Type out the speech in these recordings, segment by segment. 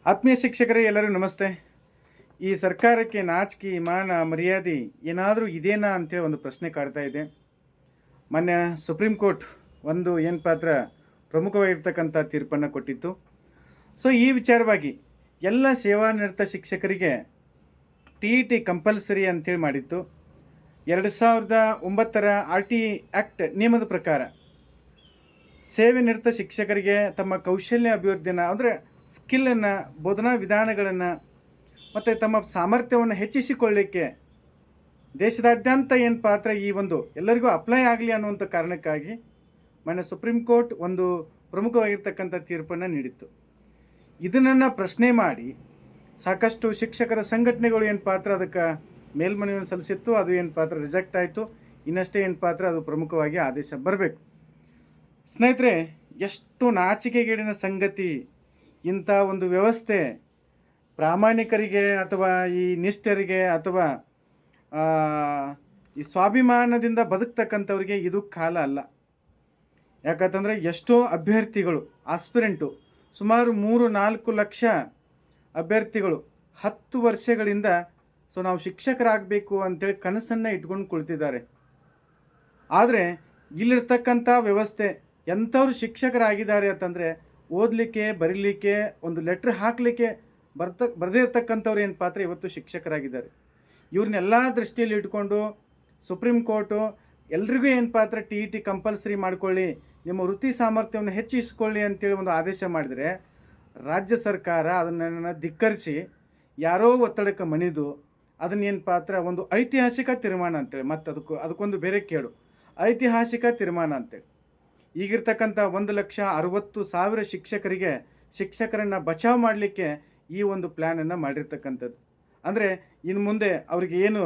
ಆತ್ಮೀಯ ಶಿಕ್ಷಕರೇ, ಎಲ್ಲರೂ ನಮಸ್ತೆ. ಈ ಸರ್ಕಾರಕ್ಕೆ ನಾಚಿಕೆ ಮಾನ ಮರ್ಯಾದೆ ಏನಾದರೂ ಇದೇನಾ ಅಂತೇಳಿ ಒಂದು ಪ್ರಶ್ನೆ ಕಾಡ್ತಾ ಇದೆ. ಮೊನ್ನೆ ಸುಪ್ರೀಂ ಕೋರ್ಟ್ ಒಂದು ಪ್ರಮುಖವಾಗಿರ್ತಕ್ಕಂಥ ತೀರ್ಪನ್ನು ಕೊಟ್ಟಿತ್ತು. ಸೊ ಈ ವಿಚಾರವಾಗಿ ಎಲ್ಲ ಸೇವಾನಿರತ ಶಿಕ್ಷಕರಿಗೆ TET ಕಂಪಲ್ಸರಿ ಅಂತೇಳಿ ಮಾಡಿತ್ತು. 2009 RT ಆ್ಯಕ್ಟ್ ನಿಯಮದ ಪ್ರಕಾರ ಸೇವೆ ನಿರತ ಶಿಕ್ಷಕರಿಗೆ ತಮ್ಮ ಕೌಶಲ್ಯ ಅಭಿವೃದ್ಧಿಯನ್ನು ಅಂದರೆ ಸ್ಕಿಲ್ಲನ್ನು, ಬೋಧನಾ ವಿಧಾನಗಳನ್ನು ಮತ್ತು ತಮ್ಮ ಸಾಮರ್ಥ್ಯವನ್ನು ಹೆಚ್ಚಿಸಿಕೊಳ್ಳಲಿಕ್ಕೆ ದೇಶದಾದ್ಯಂತ ಏನು ಪಾತ್ರ ಈ ಒಂದು ಎಲ್ಲರಿಗೂ ಅಪ್ಲೈ ಆಗಲಿ ಅನ್ನುವಂಥ ಕಾರಣಕ್ಕಾಗಿ ಮೊನ್ನೆ ಸುಪ್ರೀಂ ಕೋರ್ಟ್ ಒಂದು ಪ್ರಮುಖವಾಗಿರ್ತಕ್ಕಂಥ ತೀರ್ಪನ್ನು ನೀಡಿತ್ತು. ಇದನ್ನು ಪ್ರಶ್ನೆ ಮಾಡಿ ಸಾಕಷ್ಟು ಶಿಕ್ಷಕರ ಸಂಘಟನೆಗಳು ಏನು ಪಾತ್ರ ಅದಕ್ಕೆ ಮೇಲ್ಮನವಿಯನ್ನು ಸಲ್ಲಿಸಿತ್ತು. ಅದು ಏನು ಪಾತ್ರ ರಿಜೆಕ್ಟ್ ಆಯಿತು. ಇನ್ನಷ್ಟೇ ಏನು ಪಾತ್ರ ಅದು ಪ್ರಮುಖವಾಗಿ ಆದೇಶ ಬರಬೇಕು. ಸ್ನೇಹಿತರೆ, ಎಷ್ಟು ನಾಚಿಕೆಗೇಡಿನ ಸಂಗತಿ ಇಂಥ ಒಂದು ವ್ಯವಸ್ಥೆ ಪ್ರಾಮಾಣಿಕರಿಗೆ ಅಥವಾ ಈ ನಿಷ್ಠರಿಗೆ ಅಥವಾ ಈ ಸ್ವಾಭಿಮಾನದಿಂದ ಬದುಕ್ತಕ್ಕಂಥವ್ರಿಗೆ ಇದು ಕಾಲ ಅಲ್ಲ. ಯಾಕಂತಂದರೆ ಎಷ್ಟೋ ಅಭ್ಯರ್ಥಿಗಳು ಆಸ್ಪಿರೆಂಟು ಸುಮಾರು 3-4 ಲಕ್ಷ ಅಭ್ಯರ್ಥಿಗಳು 10 ವರ್ಷಗಳಿಂದ ನಾವು ಶಿಕ್ಷಕರಾಗಬೇಕು ಅಂತೇಳಿ ಕನಸನ್ನು ಇಟ್ಕೊಂಡು ಕುಳಿತಿದ್ದಾರೆ. ಆದರೆ ಇಲ್ಲಿರ್ತಕ್ಕಂಥ ವ್ಯವಸ್ಥೆ ಎಂಥವ್ರು ಶಿಕ್ಷಕರಾಗಿದ್ದಾರೆ ಅಂತಂದರೆ ಓದಲಿಕ್ಕೆ ಬರೀಲಿಕ್ಕೆ ಒಂದು ಲೆಟ್ರ್ ಹಾಕಲಿಕ್ಕೆ ಬರದೇ ಇರ್ತಕ್ಕಂಥವ್ರು ಏನು ಪಾತ್ರ ಇವತ್ತು ಶಿಕ್ಷಕರಾಗಿದ್ದಾರೆ. ಇವ್ರನ್ನೆಲ್ಲ ದೃಷ್ಟಿಯಲ್ಲಿ ಇಟ್ಕೊಂಡು ಸುಪ್ರೀಂ ಕೋರ್ಟು ಎಲ್ರಿಗೂ ಏನು ಪಾತ್ರ TET ಕಂಪಲ್ಸರಿ ಮಾಡಿಕೊಳ್ಳಿ, ನಿಮ್ಮ ವೃತ್ತಿ ಸಾಮರ್ಥ್ಯವನ್ನು ಹೆಚ್ಚಿಸಿಕೊಳ್ಳಿ ಅಂತೇಳಿ ಒಂದು ಆದೇಶ ಮಾಡಿದರೆ ರಾಜ್ಯ ಸರ್ಕಾರ ಅದನ್ನು ಧಿಕ್ಕರಿಸಿ ಯಾರೋ ಒತ್ತಡಕ್ಕೆ ಮಣಿದು ಅದನ್ನೇನು ಪಾತ್ರ ಒಂದು ಐತಿಹಾಸಿಕ ತೀರ್ಮಾನ ಅಂತೇಳಿ ಮತ್ತು ಅದಕ್ಕೊಂದು ಬೇರೆ ಕೇಳು ಐತಿಹಾಸಿಕ ತೀರ್ಮಾನ ಅಂತೇಳಿ ಈಗಿರ್ತಕ್ಕಂಥ 1,60,000 ಶಿಕ್ಷಕರನ್ನು ಬಚಾವ್ ಮಾಡಲಿಕ್ಕೆ ಈ ಒಂದು ಪ್ಲ್ಯಾನನ್ನು ಮಾಡಿರ್ತಕ್ಕಂಥದ್ದು. ಅಂದರೆ ಇನ್ನು ಮುಂದೆ ಅವ್ರಿಗೆ ಏನು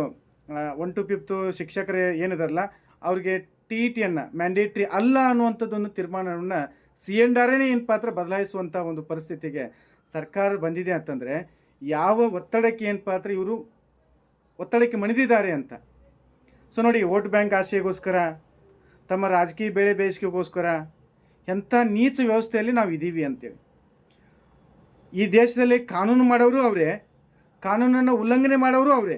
1 to 5th ಶಿಕ್ಷಕರೇ ಏನಿದಾರಲ್ಲ ಅವ್ರಿಗೆ TETಯನ್ನು ಮ್ಯಾಂಡೇಟ್ರಿ ಅಲ್ಲ ಅನ್ನುವಂಥದ್ದೊಂದು ತೀರ್ಮಾನವನ್ನು CNRನೇ ಏನು ಪಾತ್ರ ಬದಲಾಯಿಸುವಂಥ ಒಂದು ಪರಿಸ್ಥಿತಿಗೆ ಸರ್ಕಾರ ಬಂದಿದೆ ಅಂತಂದರೆ ಯಾವ ಒತ್ತಡಕ್ಕೆ ಏನು ಪಾತ್ರ ಇವರು ಒತ್ತಡಕ್ಕೆ ಮಣಿದಿದ್ದಾರೆ ಅಂತ. ಸೊ ನೋಡಿ, ವೋಟ್ ಬ್ಯಾಂಕ್ ಆಸೆಗೋಸ್ಕರ, ತಮ್ಮ ರಾಜಕೀಯ ಬೇಳೆ ಬೇಯಿಸಿಕೆಗೋಸ್ಕರ ಎಂಥ ನೀಚ ವ್ಯವಸ್ಥೆಯಲ್ಲಿ ನಾವು ಇದ್ದೀವಿ ಅಂತೇಳಿ. ಈ ದೇಶದಲ್ಲಿ ಕಾನೂನು ಮಾಡೋರು ಅವರೇ, ಕಾನೂನನ್ನು ಉಲ್ಲಂಘನೆ ಮಾಡೋರು ಅವರೇ,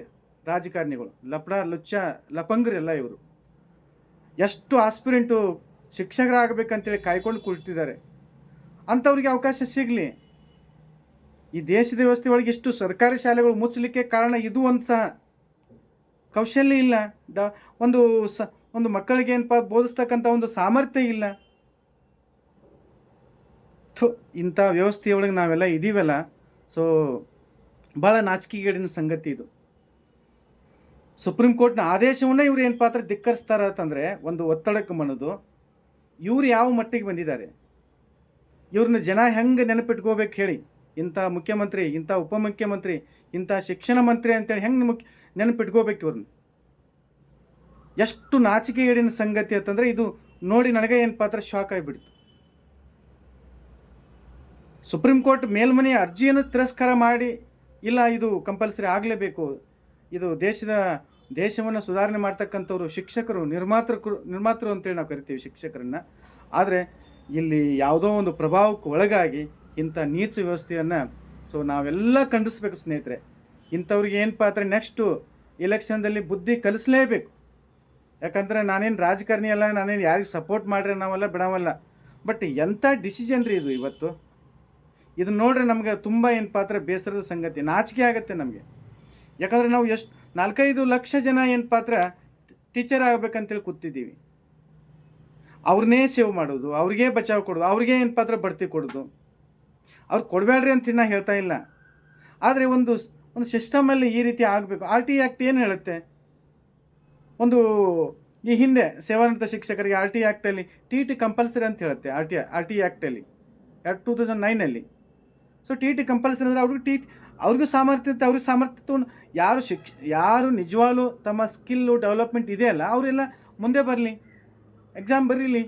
ರಾಜಕಾರಣಿಗಳು, ಲುಚ್ಚ ಲಪಂಗರೆಲ್ಲ ಇವರು. ಎಷ್ಟು ಆಸ್ಪಿರೆಂಟು ಶಿಕ್ಷಕರಾಗಬೇಕಂತೇಳಿ ಕಾಯ್ಕೊಂಡು ಕುಳಿತಿದ್ದಾರೆ. ಅಂಥವ್ರಿಗೆ ಅವಕಾಶ ಸಿಗಲಿ. ಈ ದೇಶದ ವ್ಯವಸ್ಥೆ ಒಳಗೆ ಇಷ್ಟು ಸರ್ಕಾರಿ ಶಾಲೆಗಳು ಮುಚ್ಚಲಿಕ್ಕೆ ಕಾರಣ ಇದು ಒಂದು ಸಹ ಕೌಶಲ್ಯ ಇಲ್ಲ, ಒಂದು ಮಕ್ಕಳಿಗೆ ಏನಪ್ಪ ಬೋಧಿಸ್ತಕ್ಕಂಥ ಒಂದು ಸಾಮರ್ಥ್ಯ ಇಲ್ಲ. ಇಂಥ ವ್ಯವಸ್ಥೆಯೊಳಗೆ ನಾವೆಲ್ಲ ಇದ್ದೀವಲ್ಲ. ಸೊ ಭಾಳ ನಾಚಿಕೆಗೇಡಿನ ಸಂಗತಿ ಇದು. ಸುಪ್ರೀಂ ಕೋರ್ಟ್ನ ಆದೇಶವನ್ನೇ ಇವ್ರು ಏನು ಪಾತ್ರ ಧಿಕ್ಕರಿಸ್ತಾರೆ ಅಂತಂದರೆ ಒಂದು ಒತ್ತಡಕ್ಕೆ ಮಣಿದು ಇವ್ರು ಯಾವ ಮಟ್ಟಿಗೆ ಬಂದಿದ್ದಾರೆ, ಇವ್ರನ್ನ ಜನ ಹೆಂಗೆ ನೆನಪಿಟ್ಕೋಬೇಕು ಹೇಳಿ. ಇಂಥ ಮುಖ್ಯಮಂತ್ರಿ, ಇಂಥ ಉಪಮುಖ್ಯಮಂತ್ರಿ, ಇಂಥ ಶಿಕ್ಷಣ ಮಂತ್ರಿ ಅಂತೇಳಿ ಹೆಂಗೆ ನೆನಪಿಟ್ಕೋಬೇಕು ಇವ್ರನ್ನ. ಎಷ್ಟು ನಾಚಿಕೆಗೇಡಿನ ಸಂಗತಿ ಅಂತಂದರೆ ಇದು ನೋಡಿ ನನಗೆ ಏನು ಪಾತ್ರ ಶಾಕ್ ಆಗಿಬಿಡ್ತು. ಸುಪ್ರೀಂ ಕೋರ್ಟ್ ಮೇಲ್ಮನೆಯ ಅರ್ಜಿಯನ್ನು ತಿರಸ್ಕಾರ ಮಾಡಿ ಇಲ್ಲ ಇದು ಕಂಪಲ್ಸರಿ ಆಗಲೇಬೇಕು, ಇದು ದೇಶವನ್ನು ಸುಧಾರಣೆ ಮಾಡ್ತಕ್ಕಂಥವ್ರು ಶಿಕ್ಷಕರು, ನಿರ್ಮಾತೃ ಅಂತೇಳಿ ನಾವು ಕರಿತೀವಿ ಶಿಕ್ಷಕರನ್ನು. ಆದರೆ ಇಲ್ಲಿ ಯಾವುದೋ ಒಂದು ಪ್ರಭಾವಕ್ಕೆ ಒಳಗಾಗಿ ಇಂಥ ನೀಚ ವ್ಯವಸ್ಥೆಯನ್ನು ನಾವೆಲ್ಲ ಖಂಡಿಸ್ಬೇಕು ಸ್ನೇಹಿತರೆ. ಇಂಥವ್ರಿಗೆ ಏನು ಪಾತ್ರ ನೆಕ್ಸ್ಟು ಎಲೆಕ್ಷನ್ದಲ್ಲಿ ಬುದ್ಧಿ ಕಲಿಸಲೇಬೇಕು. ಯಾಕಂದರೆ ನಾನೇನು ರಾಜಕಾರಣಿ ಅಲ್ಲ, ನಾನೇನು ಯಾರಿಗೆ ಸಪೋರ್ಟ್ ಮಾಡ್ರೆ ನಾವೆಲ್ಲ ಬಿಡವಲ್ಲ. ಬಟ್ ಎಂಥ ಡಿಸಿಷನ್ ರೀ ಇದು ಇವತ್ತು. ಇದನ್ನು ನೋಡ್ರೆ ನಮಗೆ ತುಂಬ ಏನು ಪಾತ್ರ ಬೇಸರದ ಸಂಗತಿ, ನಾಚಿಕೆ ಆಗುತ್ತೆ ನಮಗೆ. ಯಾಕಂದರೆ ನಾವು 4-5 ಲಕ್ಷ ಜನ ಏನು ಪಾತ್ರ ಟೀಚರ್ ಆಗಬೇಕಂತೇಳಿ ಕೂತಿದ್ದೀವಿ. ಅವ್ರನ್ನೇ ಸೇವ್ ಮಾಡೋದು, ಅವ್ರಿಗೆ ಬಚಾವ್ ಕೊಡೋದು, ಅವ್ರಿಗೆ ಏನು ಪಾತ್ರ ಬಡ್ತಿ ಕೊಡೋದು. ಅವ್ರು ಕೊಡಬೇಡ್ರಿ ಅಂತ ನಾ ಹೇಳ್ತಾ ಇಲ್ಲ. ಆದರೆ ಒಂದು ಸಿಸ್ಟಮಲ್ಲಿ ಈ ರೀತಿ ಆಗಬೇಕು. RT ಆ್ಯಕ್ಟ್ ಏನು ಹೇಳುತ್ತೆ? ಈ ಹಿಂದೆ ಸೇವಾನಿರತ ಶಿಕ್ಷಕರಿಗೆ RT ಆ್ಯಕ್ಟಲ್ಲಿ TET ಕಂಪಲ್ಸರಿ ಅಂತ ಹೇಳುತ್ತೆ. RT ಆ್ಯಕ್ಟಲ್ಲಿ 2009 ಸೊ TET ಕಂಪಲ್ಸರಿ ಅಂದರೆ ಅವ್ರಿಗೂ ಸಾಮರ್ಥ್ಯ ಇರುತ್ತೆ. ಅವ್ರಿಗೆ ಸಾಮರ್ಥ್ಯ ಯಾರು ನಿಜವಾಗ್ಲೂ ತಮ್ಮ ಸ್ಕಿಲ್ಲು ಡೆವಲಪ್ಮೆಂಟ್ ಇದೆಯಲ್ಲ ಅವರೆಲ್ಲ ಮುಂದೆ ಬರಲಿ, ಎಕ್ಸಾಮ್ ಬರೀಲಿ.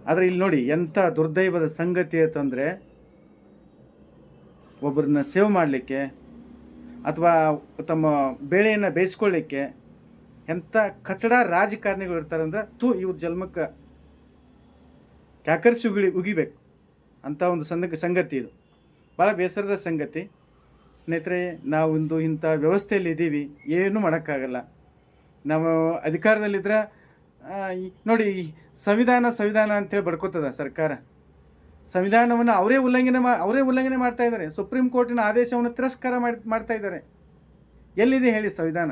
ಆದರೆ ಇಲ್ಲಿ ನೋಡಿ ಎಂಥ ದುರ್ದೈವದ ಸಂಗತಿ ಅಂತಂದರೆ ಒಬ್ಬರನ್ನ ಸೇವ್ ಮಾಡಲಿಕ್ಕೆ ಅಥವಾ ತಮ್ಮ ಬೇಳೆಯನ್ನು ಬೇಯಿಸ್ಕೊಳ್ಳಿಕ್ಕೆ ಎಂಥ ಕಚಡ ರಾಜಕಾರಣಿಗಳು ಇರ್ತಾರೆ ಅಂದ್ರೆ ಇವ್ರ ಜನ್ಮಕ್ಕೆ ಕ್ಯಾಕರಿಸಿ ಉಗಿಬೇಕು. ಅಂಥ ಒಂದು ಸಂಗತಿ ಇದು. ಭಾಳ ಬೇಸರದ ಸಂಗತಿ ಸ್ನೇಹಿತರೆ. ನಾವೊಂದು ಇಂಥ ವ್ಯವಸ್ಥೆಯಲ್ಲಿ ಇದ್ದೀವಿ, ಏನೂ ಮಾಡೋಕ್ಕಾಗಲ್ಲ. ನಾವು ಅಧಿಕಾರದಲ್ಲಿದ್ದರೆ ನೋಡಿ, ಸಂವಿಧಾನ ಅಂತೇಳಿ ಬಡ್ಕೋತದ ಸರ್ಕಾರ. ಸಂವಿಧಾನವನ್ನು ಅವರೇ ಉಲ್ಲಂಘನೆ ಮಾಡ್ತಾ ಇದ್ದಾರೆ. ಸುಪ್ರೀಂ ಕೋರ್ಟಿನ ಆದೇಶವನ್ನು ತಿರಸ್ಕಾರ ಮಾಡ್ತಾ ಇದ್ದಾರೆ. ಎಲ್ಲಿದೆ ಹೇಳಿ ಸಂವಿಧಾನ?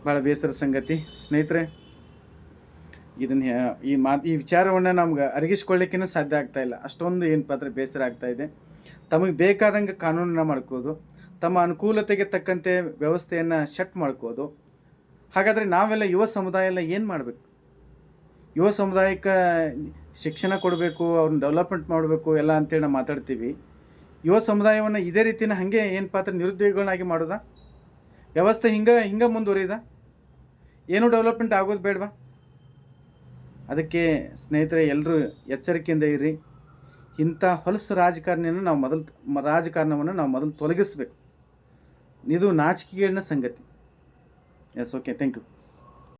ಭಾಳ ಬೇಸರ ಸಂಗತಿ ಸ್ನೇಹಿತರೆ. ಇದನ್ನು ಈ ವಿಚಾರವನ್ನು ನಮ್ಗೆ ಅರಗಿಸ್ಕೊಳ್ಳಿಕ್ಕೇ ಸಾಧ್ಯ ಆಗ್ತಾಯಿಲ್ಲ. ಅಷ್ಟೊಂದು ಏನಪ್ಪ ಅಂದರೆ ಬೇಸರ ಆಗ್ತಾಯಿದೆ. ತಮಗೆ ಬೇಕಾದಂಗೆ ಕಾನೂನನ್ನು ಮಾಡ್ಕೋದು, ತಮ್ಮ ಅನುಕೂಲತೆಗೆ ತಕ್ಕಂತೆ ವ್ಯವಸ್ಥೆಯನ್ನು ಸೆಟ್ ಮಾಡ್ಕೋದು. ಹಾಗಾದರೆ ನಾವೆಲ್ಲ ಯುವ ಸಮುದಾಯ ಎಲ್ಲ ಏನು ಮಾಡಬೇಕು? ಯುವ ಸಮುದಾಯಕ್ಕೆ ಶಿಕ್ಷಣ ಕೊಡಬೇಕು, ಅವ್ರನ್ನ ಡೆವಲಪ್ಮೆಂಟ್ ಮಾಡಬೇಕು ಎಲ್ಲ ಅಂತೇಳಿ ನಾವು ಮಾತಾಡ್ತೀವಿ. ಯುವ ಸಮುದಾಯವನ್ನು ಇದೇ ರೀತಿನ ಹಾಗೆ ಏನಪ್ಪ ಅಂದರೆ ನಿರುದ್ಯೋಗಿಗಳನ್ನಾಗಿ ಮಾಡೋದಾ? ವ್ಯವಸ್ಥೆ ಹಿಂಗೆ ಮುಂದುವರಿದ? ಏನೂ ಡೆವಲಪ್ಮೆಂಟ್ ಆಗೋದು ಬೇಡವಾ? ಅದಕ್ಕೆ ಸ್ನೇಹಿತರೆ, ಎಲ್ಲರೂ ಎಚ್ಚರಿಕೆಯಿಂದ ಇರ್ರಿ. ಇಂಥ ಹೊಲಸು ರಾಜಕಾರಣವನ್ನು ನಾವು ಮೊದಲು ತೊಲಗಿಸ್ಬೇಕು. ಇದು ನಾಚಿಕೆಗೇಡಿನ ಸಂಗತಿ. Yes, okay, thank you.